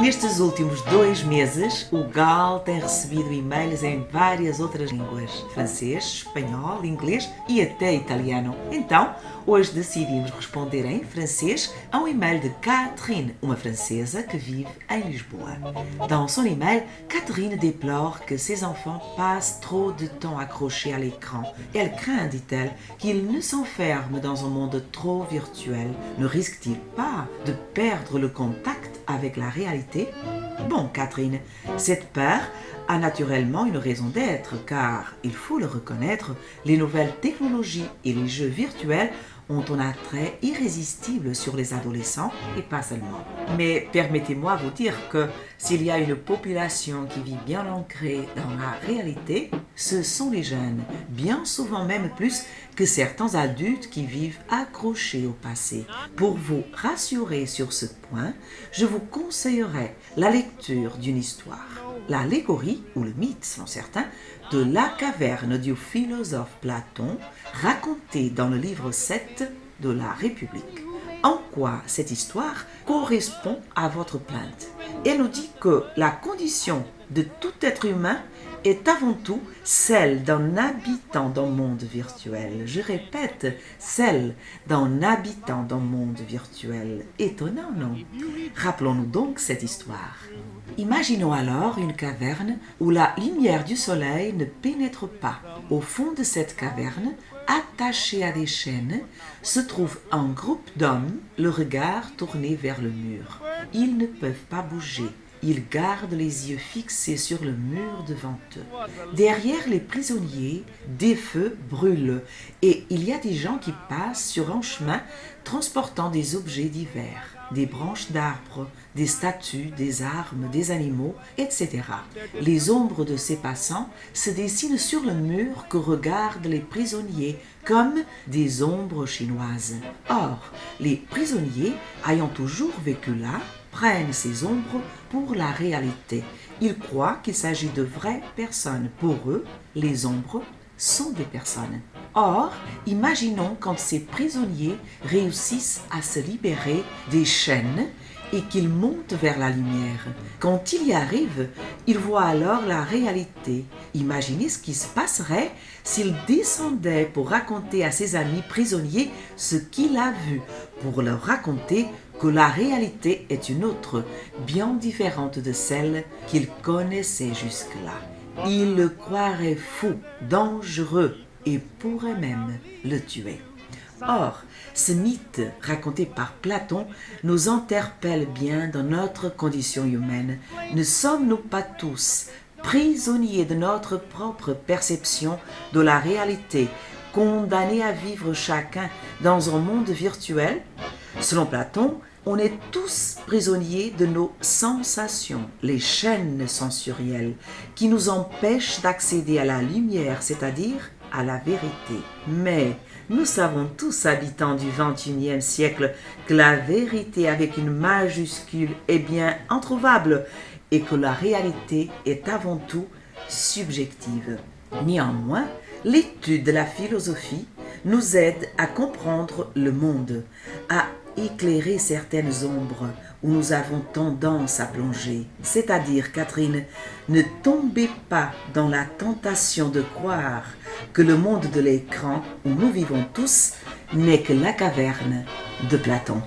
Nestes últimos 2 meses, o GAL tem recebido e-mails em várias outras línguas: francês, espanhol, inglês e até italiano. Então, hoje decidimos responder em francês a um e-mail de Catherine, uma francesa que vive em Lisboa. Dans son e-mail, Catherine déplore que ses enfants passent trop de temps accrochés à l'écran. Elle craint, dit-elle, qu'ils ne s'enferment dans un monde trop virtuel. Ne risquent-ils pas de perdre le contact avec la réalité? Bon, Catherine, cette peur a naturellement une raison d'être, car, il faut le reconnaître, les nouvelles technologies et les jeux virtuels ont un attrait irrésistible sur les adolescents et pas seulement. Mais permettez-moi de vous dire que s'il y a une population qui vit bien ancrée dans la réalité, ce sont les jeunes, bien souvent même plus que certains adultes qui vivent accrochés au passé. Pour vous rassurer sur ce point, je vous conseillerais la lecture d'une histoire, l'allégorie ou le mythe selon certains, de la caverne du philosophe Platon, racontée dans le livre 7 de la République. En quoi cette histoire correspond à votre plainte? Elle nous dit que la condition de tout être humain est avant tout celle d'un habitant d'un monde virtuel. Je répète, celle d'un habitant d'un monde virtuel. Étonnant, non? Rappelons-nous donc cette histoire. Imaginons alors une caverne où la lumière du soleil ne pénètre pas. Au fond de cette caverne, attaché à des chaînes, se trouve un groupe d'hommes, le regard tourné vers le mur. Ils ne peuvent pas bouger. Ils gardent les yeux fixés sur le mur devant eux. Derrière les prisonniers, des feux brûlent et il y a des gens qui passent sur un chemin transportant des objets divers, des branches d'arbres, des statues, des armes, des animaux, etc. Les ombres de ces passants se dessinent sur le mur que regardent les prisonniers comme des ombres chinoises. Or, les prisonniers, ayant toujours vécu là, prennent ces ombres pour la réalité. Ils croient qu'il s'agit de vraies personnes. Pour eux, les ombres sont des personnes. Or, imaginons quand ces prisonniers réussissent à se libérer des chaînes et qu'ils montent vers la lumière. Quand ils y arrivent, ils voient alors la réalité. Imaginez ce qui se passerait s'il descendait pour raconter à ses amis prisonniers ce qu'il a vu, pour leur raconter que la réalité est une autre, bien différente de celle qu'ils connaissaient jusque-là. Ils le croiraient fou, dangereux et pourraient même le tuer. Or, ce mythe raconté par Platon nous interpelle bien dans notre condition humaine. Ne sommes-nous pas tous prisonniers de notre propre perception de la réalité, condamnés à vivre chacun dans un monde virtuel? Selon Platon, on est tous prisonniers de nos sensations, les chaînes sensorielles, qui nous empêchent d'accéder à la lumière, c'est-à-dire à la vérité. Mais nous savons tous, habitants du XXIe siècle, que la vérité avec une majuscule est bien introuvable et que la réalité est avant tout subjective. Néanmoins, l'étude de la philosophie nous aide à comprendre le monde, à éclairer certaines ombres où nous avons tendance à plonger. C'est-à-dire, Catherine, ne tombez pas dans la tentation de croire que le monde de l'écran où nous vivons tous n'est que la caverne de Platon.